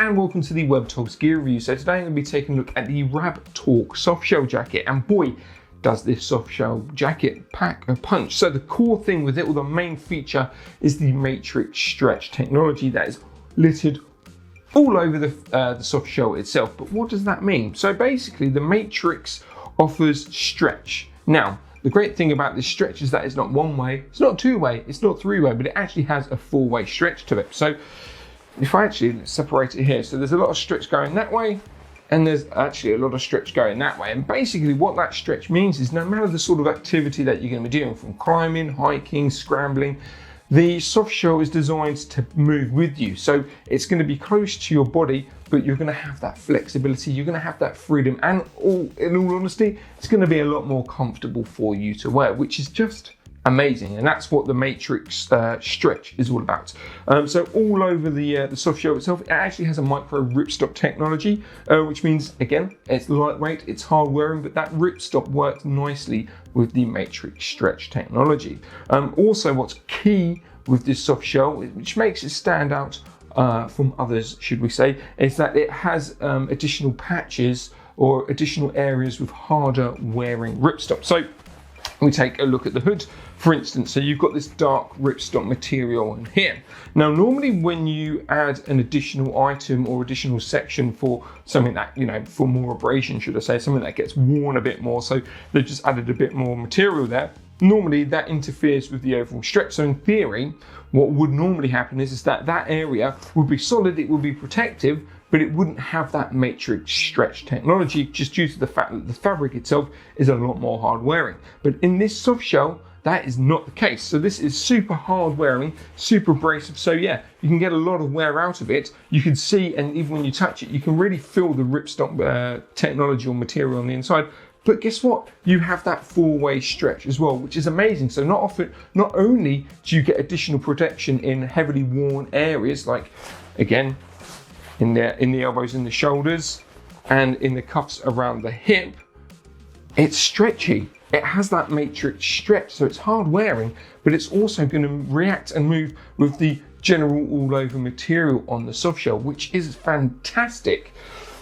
and welcome to the Webtogs gear review. So today I'm going to be taking a look at the Webtogs softshell jacket, and boy does this softshell jacket pack a punch. So the core thing with it, or the main feature, is the matrix stretch technology that is littered all over the softshell itself. But what does that mean? So basically the matrix offers stretch. Now the great thing about this stretch is that it's not one way, it's not two way, it's not three way, but it actually has a four way stretch to it. So if I actually separate it here, so there's a lot of stretch going that way, and there's actually a lot of stretch going that way. And basically what that stretch means is no matter the sort of activity that you're going to be doing, from climbing, hiking, scrambling, the softshell is designed to move with you. So it's going to be close to your body, but you're going to have that flexibility, you're going to have that freedom, and in all honesty, it's going to be a lot more comfortable for you to wear, which is just amazing. And that's what the matrix stretch is all about. So all over the softshell itself, it actually has a micro ripstop technology, which means, again, it's lightweight, it's hard wearing, but that ripstop works nicely with the matrix stretch technology. Also, what's key with this softshell, which makes it stand out from others, should we say, is that it has additional patches or additional areas with harder wearing ripstop. So we take a look at the hood, for instance. So you've got this dark ripstop material in here. Now, normally when you add an additional item or additional section for something that, for more abrasion, should I say, something that gets worn a bit more, so they've just added a bit more material there, normally that interferes with the overall stretch. So in theory, what would normally happen is that area would be solid, it would be protective, but it wouldn't have that matrix stretch technology, just due to the fact that the fabric itself is a lot more hard wearing. But in this softshell, that is not the case. So this is super hard wearing, super abrasive. So yeah, you can get a lot of wear out of it. You can see, and even when you touch it, you can really feel the ripstop technology or material on the inside. But guess what? You have that four-way stretch as well, which is amazing. So not only do you get additional protection in heavily worn areas, like, again, in the elbows and the shoulders, and in the cuffs around the hip, it's stretchy. It has that matrix stretch, so it's hard wearing, but it's also going to react and move with the general all over material on the softshell, which is fantastic.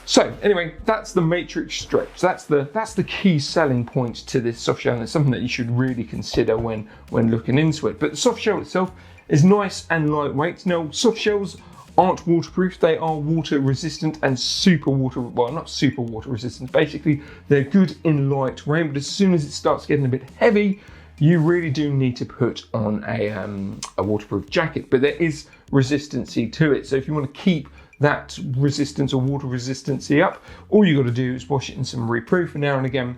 So anyway, that's the matrix stretch. That's the key selling point to this softshell, and it's something that you should really consider when looking into it. But the softshell itself is nice and lightweight. Now, softshells aren't waterproof, they are water resistant and not super water resistant. Basically, they're good in light rain, but as soon as it starts getting a bit heavy, you really do need to put on a waterproof jacket. But there is resistancy to it. So if you want to keep that resistance or water resistancy up, all you got to do is wash it in some reproof now and again,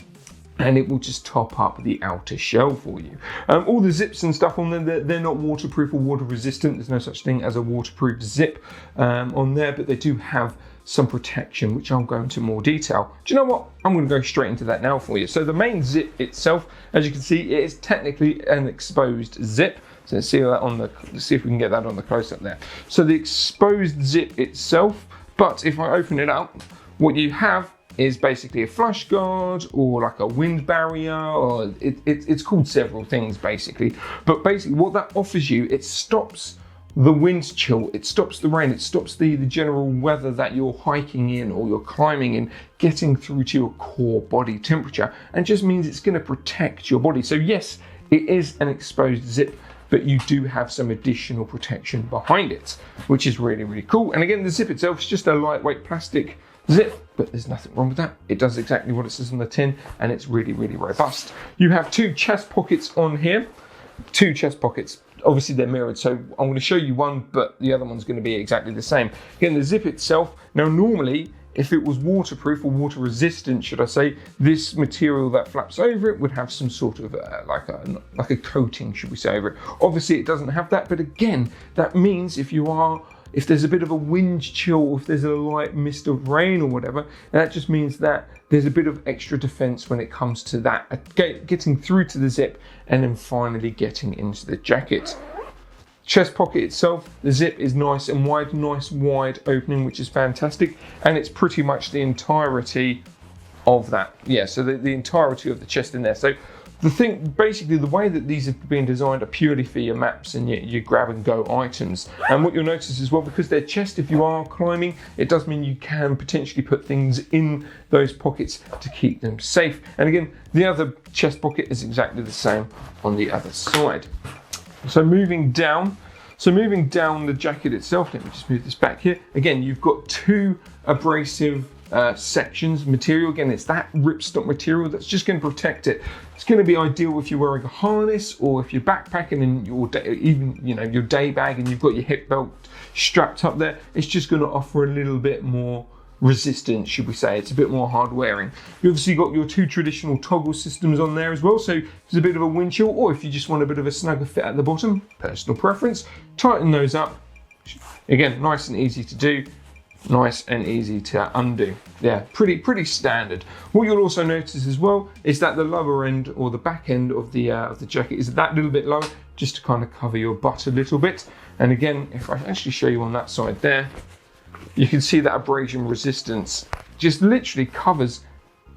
and it will just top up the outer shell for you. All the zips and stuff on there, they're not waterproof or water resistant. There's no such thing as a waterproof zip on there, but they do have some protection, which I'll go into more detail. Do you know what? I'm going to go straight into that now for you. So the main zip itself, as you can see, it is technically an exposed zip. So let's see if we can get that on the close-up there. So the exposed zip itself, but if I open it up, what you have is basically a flush guard or like a wind barrier, or it's called several things basically. But basically what that offers you, it stops the wind chill, it stops the rain, it stops the general weather that you're hiking in or you're climbing in getting through to your core body temperature, and just means it's going to protect your body. So yes, it is an exposed zip, but you do have some additional protection behind it, which is really, really cool. And again, the zip itself is just a lightweight plastic zip, but there's nothing wrong with that. It does exactly what it says on the tin, and it's really, really robust. You have two chest pockets on here, two chest pockets. Obviously they're mirrored, so I'm going to show you one, but the other one's going to be exactly the same. Again, the zip itself, now normally, if it was waterproof or water resistant, should I say, this material that flaps over it would have some sort of like a coating, should we say, over it. Obviously it doesn't have that, but again, that means if there's a bit of a wind chill, or if there's a light mist of rain or whatever, that just means that there's a bit of extra defense when it comes to that, getting through to the zip and then finally getting into the jacket. Chest pocket itself, the zip is nice and wide, nice wide opening, which is fantastic, and it's pretty much the entirety of that. Yeah, so the entirety of the chest in there. So Basically the way that these have been designed are purely for your maps and your grab and go items. And what you'll notice as well, because they're chest, if you are climbing, it does mean you can potentially put things in those pockets to keep them safe. And again, the other chest pocket is exactly the same on the other side. So moving down the jacket itself, let me just move this back here. Again, you've got two abrasive sections material. Again, it's that ripstop material that's just going to protect it. It's going to be ideal if you're wearing a harness or if you're backpacking and your day bag and you've got your hip belt strapped up there. It's just going to offer a little bit more resistance, should we say. It's a bit more hard wearing. You obviously got your two traditional toggle systems on there as well, so there's a bit of a wind chill, or if you just want a bit of a snugger fit at the bottom, personal preference, tighten those up. Again, nice and easy to do, nice and easy to undo. Yeah, pretty standard. What you'll also notice as well is that the lower end or the back end of the jacket is that little bit low, just to kind of cover your butt a little bit. And again, if I actually show you on that side there, you can see that abrasion resistance just literally covers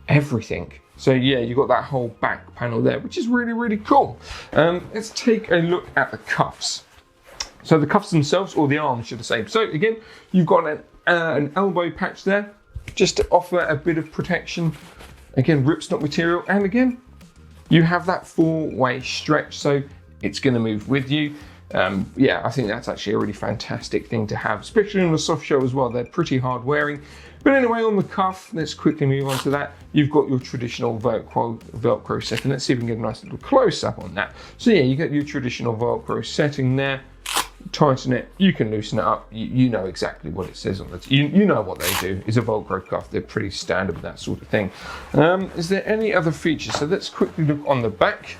everything. So yeah, you've got that whole back panel there, which is really cool. Let's take a look at the cuffs. So the cuffs themselves, or the arms should I say. So again, you've got an elbow patch there, just to offer a bit of protection. Again, ripstop material, and again, you have that four-way stretch, so it's going to move with you. Yeah, I think that's actually a really fantastic thing to have, especially on the soft shell as well. They're pretty hard wearing. But anyway, on the cuff, let's quickly move on to that. You've got your traditional Velcro setting. Let's see if we can get a nice little close up on that. So yeah, you get your traditional Velcro setting there. Tighten it, you can loosen it up. You know exactly what it says on the you know what they do. It's a Velcro cuff. They're pretty standard with that sort of thing. Is there any other features? So let's quickly look on the back.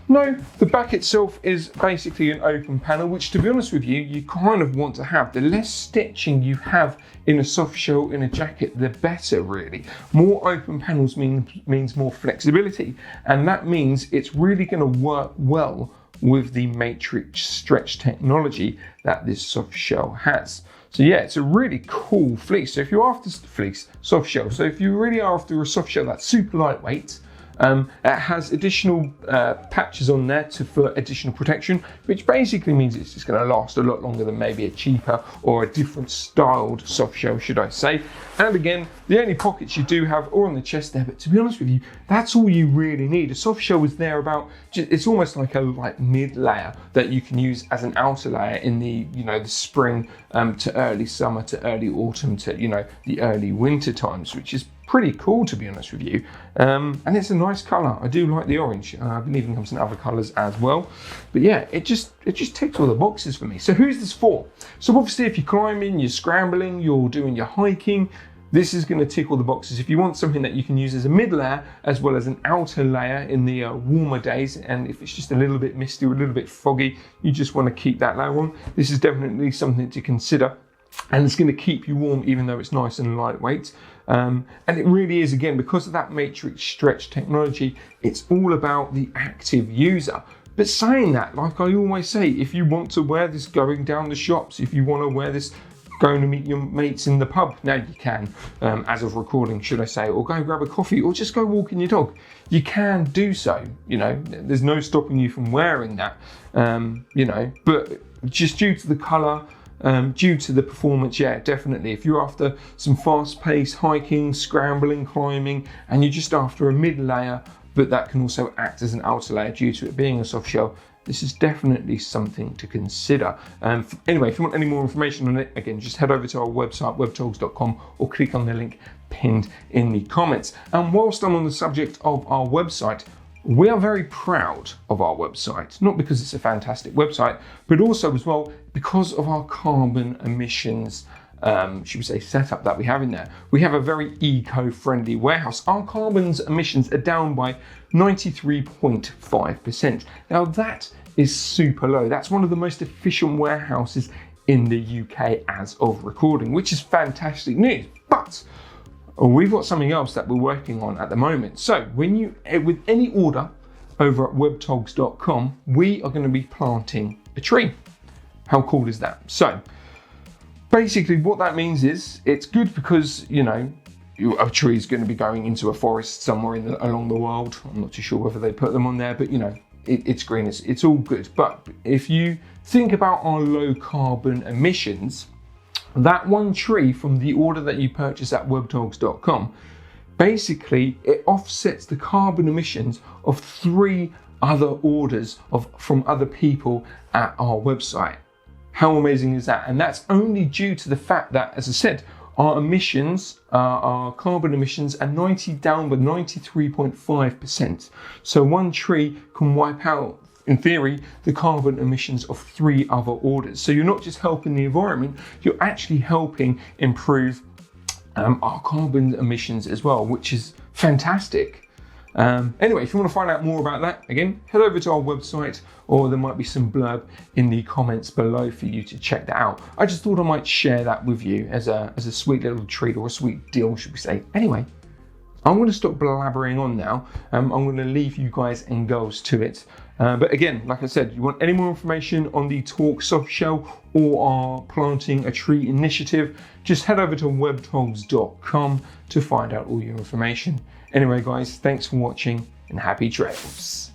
No, the back itself is basically an open panel, which to be honest with you, you kind of want to have. The less stitching you have in a soft shell in a jacket, the better really. More open panels means more flexibility, and that means it's really going to work well with the matrix stretch technology that this soft shell has. So yeah, it's a really cool fleece. So if you're after soft shell, so if you really are after a soft shell that's super lightweight, it has additional patches on there for additional protection, which basically means it's just going to last a lot longer than maybe a cheaper or a different styled soft shell, should I say. And again, the only pockets you do have are on the chest there, but to be honest with you, that's all you really need. A soft shell is there it's almost like a mid layer that you can use as an outer layer in the the spring to early summer to early autumn to the early winter times, which is pretty cool, to be honest with you. And it's a nice colour. I do like the orange. I believe it comes in other colours as well. But yeah, it just ticks all the boxes for me. So who's this for? So obviously if you're climbing, you're scrambling, you're doing your hiking, this is going to tick all the boxes. If you want something that you can use as a mid layer as well as an outer layer in the warmer days, and if it's just a little bit misty or a little bit foggy, you just want to keep that layer on, this is definitely something to consider. And it's going to keep you warm even though it's nice and lightweight. And it really is, again, because of that matrix stretch technology, it's all about the active user. But saying that, like I always say, if you want to wear this going down the shops, if you want to wear this going to meet your mates in the pub, now you can, as of recording, should I say, or go grab a coffee, or just go walking your dog. You can do so, there's no stopping you from wearing that, but just due to the colour, due to the performance, yeah, definitely. If you're after some fast-paced hiking, scrambling, climbing, and you're just after a mid-layer, but that can also act as an outer layer due to it being a soft shell, this is definitely something to consider. Anyway, if you want any more information on it, again, just head over to our website, webtogs.com, or click on the link pinned in the comments. And whilst I'm on the subject of our website, we are very proud of our website, not because it's a fantastic website, but also as well because of our carbon emissions, should we say, setup that we have in there. We have a very eco-friendly warehouse. Our carbon emissions are down by 93.5%. Now that is super low. That's one of the most efficient warehouses in the UK as of recording, which is fantastic news. But we've got something else that we're working on at the moment. So with any order over at webtogs.com, we are going to be planting a tree. How cool is that? So basically what that means is it's good because, a tree is going to be going into a forest somewhere along the world. I'm not too sure whether they put them on there, but you know, it's green, it's all good. But if you think about our low carbon emissions, that one tree from the order that you purchase at webtogs.com, basically it offsets the carbon emissions of 3 other orders from other people at our website. How amazing is that? And that's only due to the fact that, as I said, our emissions, our carbon emissions are down by 93.5%. So one tree can wipe out, in theory, the carbon emissions of 3 other orders. So you're not just helping the environment, you're actually helping improve our carbon emissions as well, which is fantastic. Anyway, if you want to find out more about that, again, head over to our website, or there might be some blurb in the comments below for you to check that out. I just thought I might share that with you as a sweet little treat, or a sweet deal, should we say. Anyway, I'm going to stop blabbering on now. I'm going to leave you guys and girls to it. But again, like I said, you want any more information on the Talk Softshell or our Planting a Tree initiative, just head over to webtogs.com to find out all your information. Anyway guys, thanks for watching and happy trails.